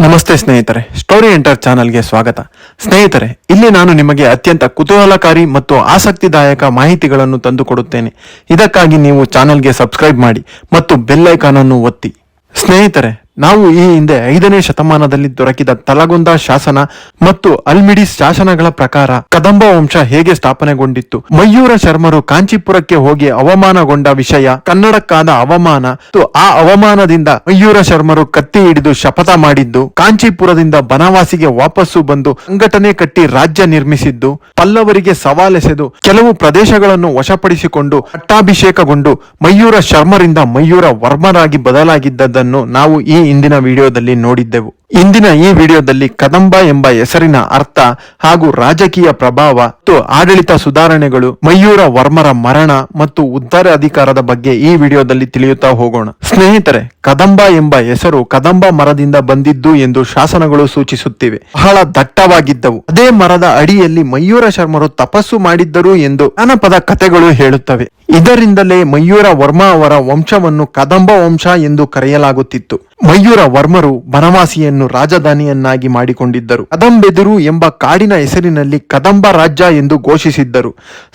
ನಮಸ್ತೆ ಸ್ನೇಹಿತರೆ, story enter ಚಾನಲ್ಗೆ ಸ್ವಾಗತ. ಸ್ನೇಹಿತರೆ, ಇಲ್ಲಿ ನಾನು ನಿಮಗೆ ಅತ್ಯಂತ ಕುತೂಹಲಕಾರಿ ಮತ್ತು ಆಸಕ್ತಿದಾಯಕ ಮಾಹಿತಿಗಳನ್ನು ತಂದುಕೊಡುತ್ತೇನೆ. ಇದಕ್ಕಾಗಿ ನೀವು ಚಾನಲ್ಗೆ ಸಬ್ಸ್ಕ್ರೈಬ್ ಮಾಡಿ ಮತ್ತು ಬೆಲ್ ಐಕಾನ್ ಅನ್ನು ಒತ್ತಿ. ಸ್ನೇಹಿತರೆ, ನಾವು ಈ ಹಿಂದೆ 5ನೇ ಶತಮಾನದಲ್ಲಿ ದೊರಕಿದ ತಲಗೊಂದ ಶಾಸನ ಮತ್ತು ಅಲ್ಮಿಡಿಸ್ ಶಾಸನಗಳ ಪ್ರಕಾರ ಕದಂಬ ವಂಶ ಹೇಗೆ ಸ್ಥಾಪನೆಗೊಂಡಿತ್ತು, ಮಯೂರ ಶರ್ಮರು ಕಾಂಚೀಪುರಕ್ಕೆ ಹೋಗಿ ಅವಮಾನಗೊಂಡ ವಿಷಯ ಕನ್ನಡಕ್ಕಾದ ಅವಮಾನ ಮತ್ತು ಆ ಅವಮಾನದಿಂದ ಮಯೂರ ಶರ್ಮರು ಕತ್ತಿ ಹಿಡಿದು ಶಪಥ ಮಾಡಿದ್ದು, ಕಾಂಚೀಪುರದಿಂದ ಬನವಾಸಿಗೆ ವಾಪಸ್ಸು ಬಂದು ಸಂಘಟನೆ ಕಟ್ಟಿ ರಾಜ್ಯ ನಿರ್ಮಿಸಿದ್ದು, ಪಲ್ಲವರಿಗೆ ಸವಾಲೆಸೆದು ಕೆಲವು ಪ್ರದೇಶಗಳನ್ನು ವಶಪಡಿಸಿಕೊಂಡು ಪಟ್ಟಾಭಿಷೇಕಗೊಂಡು ಮಯೂರ ಶರ್ಮರಿಂದ ಮಯೂರ ವರ್ಮರಾಗಿ ಬದಲಾಗಿದ್ದದನ್ನು ನಾವು ಈ ಇಂದಿನ ವಿಡಿಯೋದಲ್ಲಿ ನೋಡಿದ್ದೆವು. ಇಂದಿನ ಈ ವಿಡಿಯೋದಲ್ಲಿ ಕದಂಬ ಎಂಬ ಹೆಸರಿನ ಅರ್ಥ ಹಾಗೂ ರಾಜಕೀಯ ಪ್ರಭಾವ ಮತ್ತು ಆಡಳಿತ ಸುಧಾರಣೆಗಳು, ಮಯೂರ ವರ್ಮರ ಮರಣ ಮತ್ತು ಉತ್ತರಾಧಿಕಾರದ ಬಗ್ಗೆ ಈ ವಿಡಿಯೋದಲ್ಲಿ ತಿಳಿಯುತ್ತಾ ಹೋಗೋಣ. ಸ್ನೇಹಿತರೆ, ಕದಂಬ ಎಂಬ ಹೆಸರು ಕದಂಬ ಮರದಿಂದ ಬಂದಿದ್ದು ಎಂದು ಶಾಸನಗಳು ಸೂಚಿಸುತ್ತಿವೆ. ಬಹಳ ದಟ್ಟವಾಗಿದ್ದವು. ಅದೇ ಮರದ ಅಡಿಯಲ್ಲಿ ಮಯೂರ ಶರ್ಮರು ತಪಸ್ಸು ಮಾಡಿದ್ದರು ಎಂದು ಜಾನಪದ ಕಥೆಗಳು ಹೇಳುತ್ತವೆ. ಇದರಿಂದಲೇ ಮಯೂರ ವರ್ಮ ಅವರ ವಂಶವನ್ನು ಕದಂಬ ವಂಶ ಎಂದು ಕರೆಯಲಾಗುತ್ತಿತ್ತು. ಮಯೂರ ವರ್ಮರು ಬನವಾಸಿಯನ್ನು ರಾಜಧಾನಿಯನ್ನಾಗಿ ಮಾಡಿಕೊಂಡಿದ್ದರು. ಕದಂಬೆದುರು ಎಂಬ ಕಾಡಿನ ಹೆಸರಿನಲ್ಲಿ ಕದಂಬ ರಾಜ್ಯ ಎಂದು ಘೋಷಿಸಿದ್ದರು.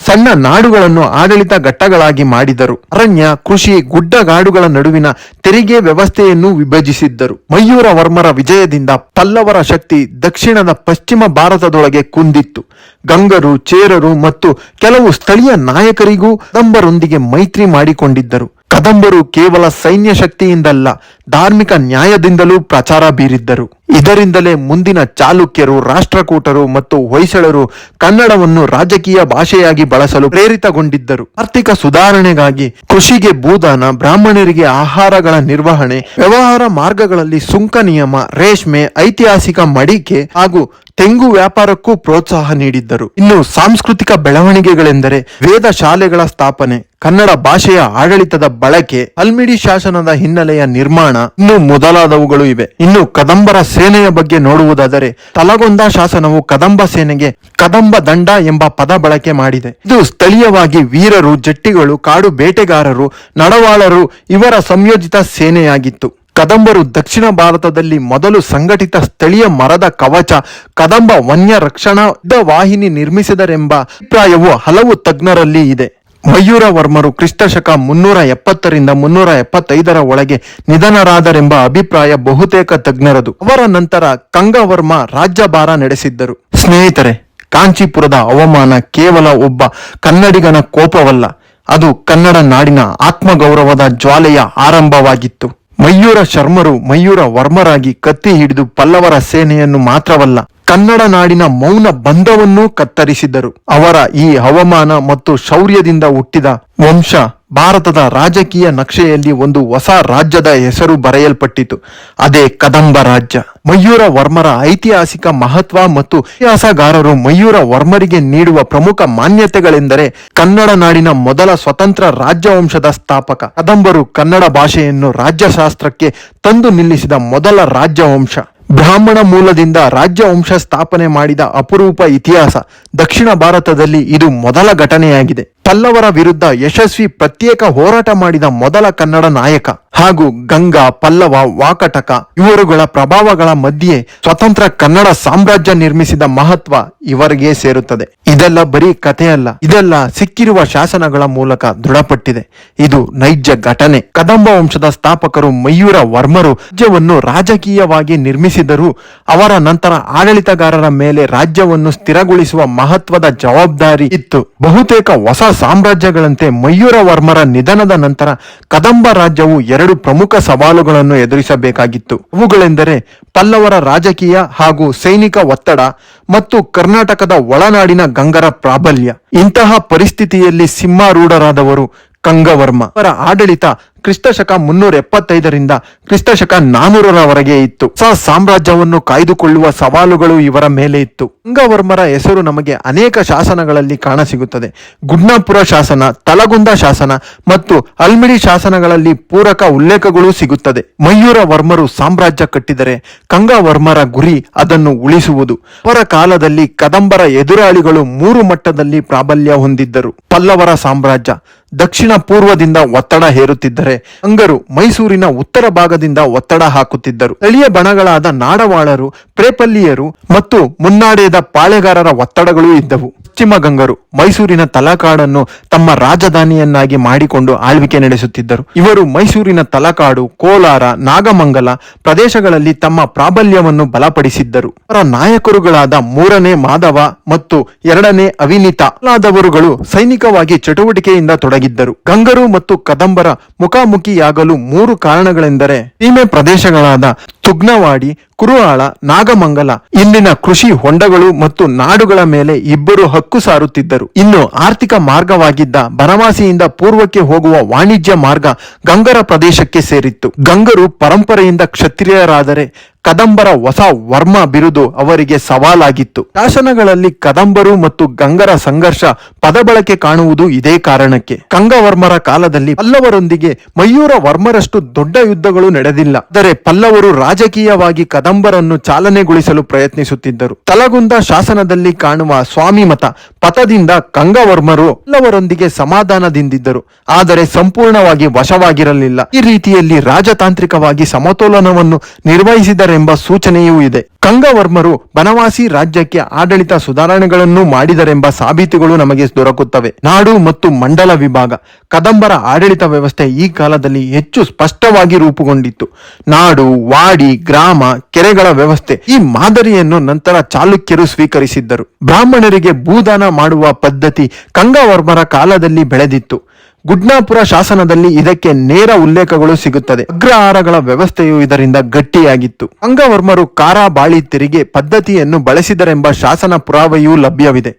ಸಣ್ಣ ನಾಡುಗಳನ್ನು ಆಡಳಿತ ಘಟ್ಟಗಳಾಗಿ ಮಾಡಿದರು. ಅರಣ್ಯ, ಕೃಷಿ, ಗುಡ್ಡಗಾಡುಗಳ ನಡುವಿನ ತೆರಿಗೆ ವ್ಯವಸ್ಥೆಯನ್ನು ವಿಭಜಿಸಿದ್ದರು. ಮಯೂರ ವರ್ಮರ ವಿಜಯದಿಂದ ಪಲ್ಲವರ ಶಕ್ತಿ ದಕ್ಷಿಣದ ಪಶ್ಚಿಮ ಭಾರತದೊಳಗೆ ಕುಂದಿತ್ತು. ಗಂಗರು, ಚೇರರು ಮತ್ತು ಕೆಲವು ಸ್ಥಳೀಯ ನಾಯಕರಿಗೂ ಕದಂಬರೊಂದಿಗೆ ಮೈತ್ರಿ ಮಾಡಿಕೊಂಡಿದ್ದರು. ಕದಂಬರು ಕೇವಲ ಸೈನ್ಯ ಶಕ್ತಿಯಿಂದಲ್ಲ, ಧಾರ್ಮಿಕ ನ್ಯಾಯದಿಂದಲೂ ಪ್ರಚಾರ ಬೀರಿದ್ದರು. ಇದರಿಂದಲೇ ಮುಂದಿನ ಚಾಲುಕ್ಯರು, ರಾಷ್ಟ್ರಕೂಟರು ಮತ್ತು ಹೊಯ್ಸಳರು ಕನ್ನಡವನ್ನು ರಾಜಕೀಯ ಭಾಷೆಯಾಗಿ ಬಳಸಲು ಪ್ರೇರಿತಗೊಂಡಿದ್ದರು. ಆರ್ಥಿಕ ಸುಧಾರಣೆಗಾಗಿ ಕೃಷಿಗೆ ಭೂದಾನ, ಬ್ರಾಹ್ಮಣರಿಗೆ ಆಹಾರಗಳ ನಿರ್ವಹಣೆ, ವ್ಯವಹಾರ ಮಾರ್ಗಗಳಲ್ಲಿ ಸುಂಕ ನಿಯಮ, ರೇಷ್ಮೆ, ಐತಿಹಾಸಿಕ ಮಡಿಕೆ ಹಾಗೂ ತೆಂಗು ವ್ಯಾಪಾರಕ್ಕೂ ಪ್ರೋತ್ಸಾಹ ನೀಡಿದ್ದರು. ಇನ್ನು ಸಾಂಸ್ಕೃತಿಕ ಬೆಳವಣಿಗೆಗಳೆಂದರೆ ವೇದ ಶಾಲೆಗಳ ಸ್ಥಾಪನೆ, ಕನ್ನಡ ಭಾಷೆಯ ಆಡಳಿತದ ಬಳಕೆ, ಅಲ್ಮಿಡಿ ಶಾಸನದ ಹಿನ್ನೆಲೆಯ ನಿರ್ಮಾಣ ಇನ್ನು ಮೊದಲಾದವುಗಳು ಇವೆ. ಇನ್ನು ಕದಂಬರ ಸೇನೆಯ ಬಗ್ಗೆ ನೋಡುವುದಾದರೆ, ತಲಗೊಂದ ಶಾಸನವು ಕದಂಬ ಸೇನೆಗೆ ಕದಂಬ ದಂಡ ಎಂಬ ಪದ ಬಳಕೆ ಮಾಡಿದೆ. ಇದು ಸ್ಥಳೀಯವಾಗಿ ವೀರರು, ಜಟ್ಟಿಗಳು, ಕಾಡು ಬೇಟೆಗಾರರು, ನಡವಾಳರು ಇವರ ಸಂಯೋಜಿತ ಸೇನೆಯಾಗಿತ್ತು. ಕದಂಬರು ದಕ್ಷಿಣ ಭಾರತದಲ್ಲಿ ಮೊದಲು ಸಂಘಟಿತ ಸ್ಥಳೀಯ ಮರದ ಕವಚ ಕದಂಬ ವನ್ಯ ರಕ್ಷಣಾ ಯುದ್ಧ ವಾಹಿನಿ ನಿರ್ಮಿಸಿದರೆಂಬ ಅಭಿಪ್ರಾಯವು ಹಲವು ತಜ್ಞರಲ್ಲಿ ಇದೆ. ಮಯೂರ ವರ್ಮರು ಕ್ರಿಸ್ತಶಕ 370ರಿಂದ 375 ಒಳಗೆ ನಿಧನರಾದರೆಂಬ ಅಭಿಪ್ರಾಯ ಬಹುತೇಕ ತಜ್ಞರದು. ಅವರ ನಂತರ ಕಂಗವರ್ಮ ರಾಜ್ಯಭಾರ ನಡೆಸಿದ್ದರು. ಸ್ನೇಹಿತರೆ, ಕಾಂಚೀಪುರದ ಅವಮಾನ ಕೇವಲ ಒಬ್ಬ ಕನ್ನಡಿಗನ ಕೋಪವಲ್ಲ, ಅದು ಕನ್ನಡ ನಾಡಿನ ಆತ್ಮಗೌರವದ ಜ್ವಾಲೆಯ ಆರಂಭವಾಗಿತ್ತು. ಮಯೂರ ಶರ್ಮರು ಮಯೂರ ವರ್ಮರಾಗಿ ಕತ್ತಿ ಹಿಡಿದು ಪಲ್ಲವರ ಸೇನೆಯನ್ನು ಮಾತ್ರವಲ್ಲ, ಕನ್ನಡ ನಾಡಿನ ಮೌನ ಬಂಧವನ್ನೂ ಕತ್ತರಿಸಿದರು. ಅವರ ಈ ಅವಮಾನ ಮತ್ತು ಶೌರ್ಯದಿಂದ ಹುಟ್ಟಿದ ವಂಶ ಭಾರತದ ರಾಜಕೀಯ ನಕ್ಷೆಯಲ್ಲಿ ಒಂದು ಹೊಸ ರಾಜ್ಯದ ಹೆಸರು ಬರೆಯಲ್ಪಟ್ಟಿತು. ಅದೇ ಕದಂಬ ರಾಜ್ಯ. ಮಯೂರ ವರ್ಮರ ಐತಿಹಾಸಿಕ ಮಹತ್ವ ಮತ್ತು ಇತಿಹಾಸಗಾರರು ಮಯೂರ ವರ್ಮರಿಗೆ ನೀಡುವ ಪ್ರಮುಖ ಮಾನ್ಯತೆಗಳೆಂದರೆ, ಕನ್ನಡ ನಾಡಿನ ಮೊದಲ ಸ್ವತಂತ್ರ ರಾಜ್ಯವಂಶದ ಸ್ಥಾಪಕ, ಕದಂಬರು ಕನ್ನಡ ಭಾಷೆಯನ್ನು ರಾಜ್ಯಶಾಸ್ತ್ರಕ್ಕೆ ತಂದು ನಿಲ್ಲಿಸಿದ ಮೊದಲ ರಾಜ್ಯವಂಶ, ಬ್ರಾಹ್ಮಣ ಮೂಲದಿಂದ ರಾಜ್ಯವಂಶ ಸ್ಥಾಪನೆ ಮಾಡಿದ ಅಪರೂಪ ಇತಿಹಾಸ, ದಕ್ಷಿಣ ಭಾರತದಲ್ಲಿ ಇದು ಮೊದಲ ಘಟನೆಯಾಗಿದೆ. ಪಲ್ಲವರ ವಿರುದ್ಧ ಯಶಸ್ವಿ ಪ್ರತ್ಯೇಕ ಹೋರಾಟ ಮಾಡಿದ ಮೊದಲ ಕನ್ನಡ ನಾಯಕ ಹಾಗೂ ಗಂಗಾ, ಪಲ್ಲವ, ವಾಕಟಕ ಇವರುಗಳ ಪ್ರಭಾವಗಳ ಮಧ್ಯೆ ಸ್ವತಂತ್ರ ಕನ್ನಡ ಸಾಮ್ರಾಜ್ಯ ನಿರ್ಮಿಸಿದ ಮಹತ್ವ ಇವರಿಗೆ ಸೇರುತ್ತದೆ. ಇದೆಲ್ಲ ಬರೀ ಕಥೆಯಲ್ಲ, ಇದೆಲ್ಲ ಸಿಕ್ಕಿರುವ ಶಾಸನಗಳ ಮೂಲಕ ದೃಢಪಟ್ಟಿದೆ. ಇದು ನೈಜ ಘಟನೆ. ಕದಂಬ ವಂಶದ ಸ್ಥಾಪಕರು ಮಯೂರ ವರ್ಮರು ರಾಜ್ಯವನ್ನು ರಾಜಕೀಯವಾಗಿ ನಿರ್ಮಿಸಿದರೂ ಅವರ ನಂತರ ಆಡಳಿತಗಾರರ ಮೇಲೆ ರಾಜ್ಯವನ್ನು ಸ್ಥಿರಗೊಳಿಸುವ ಮಹತ್ವದ ಜವಾಬ್ದಾರಿ ಇತ್ತು. ಬಹುತೇಕ ಹೊಸ ಸಾಮ್ರಾಜ್ಯಗಳಂತೆ ಮಯೂರ ವರ್ಮರ ನಿಧನದ ನಂತರ ಕದಂಬ ರಾಜ್ಯವು 2 ಪ್ರಮುಖ ಸವಾಲುಗಳನ್ನು ಎದುರಿಸಬೇಕಾಗಿತ್ತು. ಅವುಗಳೆಂದರೆ ಪಲ್ಲವರ ರಾಜಕೀಯ ಹಾಗೂ ಸೈನಿಕ ಒತ್ತಡ ಮತ್ತು ಕರ್ನಾಟಕದ ಒಳನಾಡಿನ ಗಂಗರ ಪ್ರಾಬಲ್ಯ. ಇಂತಹ ಪರಿಸ್ಥಿತಿಯಲ್ಲಿ ಸಿಂಹಾರೂಢರಾದವರು ಕಂಗವರ್ಮ. ಅವರ ಆಡಳಿತ ಕ್ರಿಸ್ತಶಕ 375ರಿಂದ ಕ್ರಿಸ್ತಶಕ 400ರವರೆಗೆ ಇತ್ತು. ಹೊಸ ಸಾಮ್ರಾಜ್ಯವನ್ನು ಕಾಯ್ದುಕೊಳ್ಳುವ ಸವಾಲುಗಳು ಇವರ ಮೇಲೆ ಇತ್ತು. ಕಂಗವರ್ಮರ ಹೆಸರು ನಮಗೆ ಅನೇಕ ಶಾಸನಗಳಲ್ಲಿ ಕಾಣಸಿಗುತ್ತದೆ. ಗುಡ್ನಾಪುರ ಶಾಸನ, ತಲಗೊಂದ ಶಾಸನ ಮತ್ತು ಅಲ್ಮಿಡಿ ಶಾಸನಗಳಲ್ಲಿ ಪೂರಕ ಉಲ್ಲೇಖಗಳು ಸಿಗುತ್ತದೆ. ಮಯೂರ ವರ್ಮರು ಸಾಮ್ರಾಜ್ಯ ಕಟ್ಟಿದರೆ ಕಂಗವರ್ಮರ ಗುರಿ ಅದನ್ನು ಉಳಿಸುವುದು. ಅವರ ಕಾಲದಲ್ಲಿ ಕದಂಬರ ಎದುರಾಳಿಗಳು 3 ಮಟ್ಟದಲ್ಲಿ ಪ್ರಾಬಲ್ಯ ಹೊಂದಿದ್ದರು. ಪಲ್ಲವರ ಸಾಮ್ರಾಜ್ಯ ದಕ್ಷಿಣ ಪೂರ್ವದಿಂದ ಒತ್ತಡ ಹೇರುತ್ತಿದ್ದರೆ ಗಂಗರು ಮೈಸೂರಿನ ಉತ್ತರ ಭಾಗದಿಂದ ಒತ್ತಡ ಹಾಕುತ್ತಿದ್ದರು. ಸ್ಥಳೀಯ ಬಣಗಳಾದ ನಾಡವಾಳರು, ಪ್ರೇಪಲ್ಲಿಯರು ಮತ್ತು ಮುನ್ನಾಡೇದ ಪಾಳೆಗಾರರ ಒತ್ತಡಗಳೂ ಇದ್ದವು. ಪಶ್ಚಿಮ ಗಂಗರು ಮೈಸೂರಿನ ತಲಕಾಡನ್ನು ತಮ್ಮ ರಾಜಧಾನಿಯನ್ನಾಗಿ ಮಾಡಿಕೊಂಡು ಆಳ್ವಿಕೆ ನಡೆಸುತ್ತಿದ್ದರು. ಇವರು ಮೈಸೂರಿನ ತಲಕಾಡು, ಕೋಲಾರ, ನಾಗಮಂಗಲ ಪ್ರದೇಶಗಳಲ್ಲಿ ತಮ್ಮ ಪ್ರಾಬಲ್ಯವನ್ನು ಬಲಪಡಿಸಿದ್ದರು. ಅವರ ನಾಯಕರುಗಳಾದ 3ನೇ ಮಾಧವ ಮತ್ತು 2ನೇ ಅವಿನಿತ ಮೊದಲಾದವರುಗಳು ಸೈನಿಕವಾಗಿ ಚಟುವಟಿಕೆಯಿಂದ ತೊಡಗಿದ್ದರು. ಗಂಗರು ಮತ್ತು ಕದಂಬರ ಮುಖಾಮುಖಿಯಾಗಲು 3 ಕಾರಣಗಳೆಂದರೆ ಸೀಮೆ ಪ್ರದೇಶಗಳಾದ ತುಗ್ನವಾಡಿ, ಕುರುಹಾಳ, ನಾಗಮಂಗಲ ಇಲ್ಲಿನ ಕೃಷಿ ಹೊಂಡಗಳು ಮತ್ತು ನಾಡುಗಳ ಮೇಲೆ ಇಬ್ಬರು ಹಕ್ಕು ಸಾರುತ್ತಿದ್ದರು. ಇನ್ನು ಆರ್ಥಿಕ ಮಾರ್ಗವಾಗಿದ್ದ ಬನವಾಸಿಯಿಂದ ಪೂರ್ವಕ್ಕೆ ಹೋಗುವ ವಾಣಿಜ್ಯ ಮಾರ್ಗ ಗಂಗರ ಪ್ರದೇಶಕ್ಕೆ ಸೇರಿತ್ತು. ಗಂಗರು ಪರಂಪರೆಯಿಂದ ಕ್ಷತ್ರಿಯರಾದರೆ ಕದಂಬರ ಹೊಸ ವರ್ಮ ಬಿರುದು ಅವರಿಗೆ ಸವಾಲಾಗಿತ್ತು. ಶಾಸನಗಳಲ್ಲಿ ಕದಂಬರು ಮತ್ತು ಗಂಗರ ಸಂಘರ್ಷ ಪದಬಳಕೆ ಕಾಣುವುದು ಇದೇ ಕಾರಣಕ್ಕೆ. ಗಂಗವರ್ಮರ ಕಾಲದಲ್ಲಿ ಪಲ್ಲವರೊಂದಿಗೆ ಮಯೂರ ವರ್ಮರಷ್ಟು ದೊಡ್ಡ ಯುದ್ಧಗಳು ನಡೆದಿಲ್ಲ. ಆದರೆ ಪಲ್ಲವರು ರಾಜಕೀಯವಾಗಿ ಕದಂಬರನ್ನು ಚಾಲನೆಗೊಳಿಸಲು ಪ್ರಯತ್ನಿಸುತ್ತಿದ್ದರು. ತಲಗುಂದ ಶಾಸನದಲ್ಲಿ ಕಾಣುವ ಸ್ವಾಮಿಮತ ಪಥದಿಂದ ಗಂಗವರ್ಮರು ಪಲ್ಲವರೊಂದಿಗೆ ಸಮಾಧಾನದಿಂದಿದ್ದರು, ಆದರೆ ಸಂಪೂರ್ಣವಾಗಿ ವಶವಾಗಿರಲಿಲ್ಲ. ಈ ರೀತಿಯಲ್ಲಿ ರಾಜತಾಂತ್ರಿಕವಾಗಿ ಸಮತೋಲನವನ್ನು ನಿರ್ವಹಿಸಿದರೆಂಬ ಸೂಚನೆಯೂ ಇದೆ. ಗಂಗವರ್ಮರು ಬನವಾಸಿ ರಾಜ್ಯಕ್ಕೆ ಆಡಳಿತ ಸುಧಾರಣೆಗಳನ್ನು ಮಾಡಿದರೆಂಬ ಸಾಬೀತುಗಳು ನಮಗೆ ದೊರಕುತ್ತವೆ. ನಾಡು ಮತ್ತು ಮಂಡಲ ವಿಭಾಗ ಕದಂಬರ ಆಡಳಿತ ವ್ಯವಸ್ಥೆ ಈ ಕಾಲದಲ್ಲಿ ಹೆಚ್ಚು ಸ್ಪಷ್ಟವಾಗಿ ರೂಪುಗೊಂಡಿತ್ತು. ನಾಡು, ವಾಡಿ, ಗ್ರಾಮ, ಕೆರೆಗಳ ವ್ಯವಸ್ಥೆ ಈ ಮಾದರಿಯನ್ನು ನಂತರ ಚಾಲುಕ್ಯರು ಸ್ವೀಕರಿಸಿದ್ದರು. ಬ್ರಾಹ್ಮಣರಿಗೆ ಭೂದಾನ ಮಾಡುವ ಪದ್ಧತಿ ಗಂಗವರ್ಮರ ಕಾಲದಲ್ಲಿ ಬೆಳೆದಿತ್ತು. ಗುಡ್ನಾಪುರ ಶಾಸನದಲ್ಲಿ ಇದಕ್ಕೆ ನೇರ ಉಲ್ಲೇಖಗಳು ಸಿಗುತ್ತದೆ. ಅಗ್ರಹಾರಗಳ ವ್ಯವಸ್ಥೆಯು ಇದರಿಂದ ಗಟ್ಟಿಯಾಗಿತ್ತು. ಗಂಗವರ್ಮರು ಕಾರ ಬಾಳಿ ತೆರಿಗೆ ಪದ್ಧತಿಯನ್ನು ಬಳಸಿದರೆಂಬ ಶಾಸನ ಪುರಾವೆಯೂ ಲಭ್ಯವಿದೆ.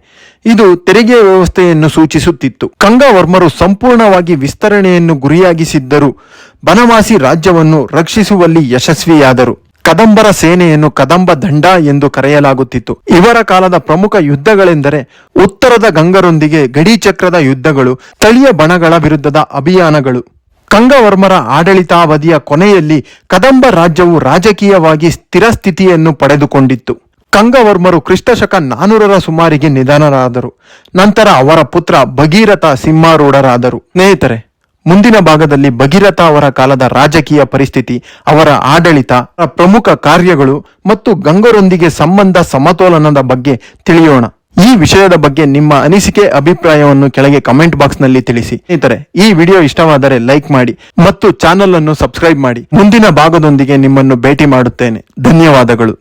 ಇದು ತೆರಿಗೆ ವ್ಯವಸ್ಥೆಯನ್ನು ಸೂಚಿಸುತ್ತಿತ್ತು. ಗಂಗವರ್ಮರು ಸಂಪೂರ್ಣವಾಗಿ ವಿಸ್ತರಣೆಯನ್ನು ಗುರಿಯಾಗಿಸಿದ್ದರು. ಬನವಾಸಿ ರಾಜ್ಯವನ್ನು ರಕ್ಷಿಸುವಲ್ಲಿ ಯಶಸ್ವಿಯಾದರು. ಕದಂಬರ ಸೇನೆಯನ್ನು ಕದಂಬ ದಂಡ ಎಂದು ಕರೆಯಲಾಗುತ್ತಿತ್ತು. ಇವರ ಕಾಲದ ಪ್ರಮುಖ ಯುದ್ಧಗಳೆಂದರೆ ಉತ್ತರದ ಗಂಗರೊಂದಿಗೆ ಗಡಿಚಕ್ರದ ಯುದ್ಧಗಳು, ಸ್ಥಳೀಯ ಬಣಗಳ ವಿರುದ್ಧದ ಅಭಿಯಾನಗಳು. ಗಂಗವರ್ಮರ ಆಡಳಿತಾವಧಿಯ ಕೊನೆಯಲ್ಲಿ ಕದಂಬ ರಾಜ್ಯವು ರಾಜಕೀಯವಾಗಿ ಸ್ಥಿರ ಸ್ಥಿತಿಯನ್ನು ಪಡೆದುಕೊಂಡಿತ್ತು. ಗಂಗವರ್ಮರು ಕ್ರಿಸ್ತಶಕ 400ರ ಸುಮಾರಿಗೆ ನಿಧನರಾದರು. ನಂತರ ಅವರ ಪುತ್ರ ಭಗೀರಥ ಸಿಂಹಾರೂಢರಾದರು. ಸ್ನೇಹಿತರೆ, ಮುಂದಿನ ಭಾಗದಲ್ಲಿ ಭಗೀರಥ ಅವರ ಕಾಲದ ರಾಜಕೀಯ ಪರಿಸ್ಥಿತಿ, ಅವರ ಆಡಳಿತ, ಪ್ರಮುಖ ಕಾರ್ಯಗಳು ಮತ್ತು ಗಂಗರೊಂದಿಗೆ ಸಂಬಂಧ ಸಮತೋಲನದ ಬಗ್ಗೆ ತಿಳಿಯೋಣ. ಈ ವಿಷಯದ ಬಗ್ಗೆ ನಿಮ್ಮ ಅನಿಸಿಕೆ, ಅಭಿಪ್ರಾಯವನ್ನು ಕೆಳಗೆ ಕಮೆಂಟ್ ಬಾಕ್ಸ್ ನಲ್ಲಿ ತಿಳಿಸಿ. ಸ್ನೇಹಿತರೆ, ಈ ವಿಡಿಯೋ ಇಷ್ಟವಾದರೆ ಲೈಕ್ ಮಾಡಿ ಮತ್ತು ಚಾನೆಲ್ ಅನ್ನು ಸಬ್ಸ್ಕ್ರೈಬ್ ಮಾಡಿ. ಮುಂದಿನ ಭಾಗದೊಂದಿಗೆ ನಿಮ್ಮನ್ನು ಭೇಟಿ ಮಾಡುತ್ತೇನೆ. ಧನ್ಯವಾದಗಳು.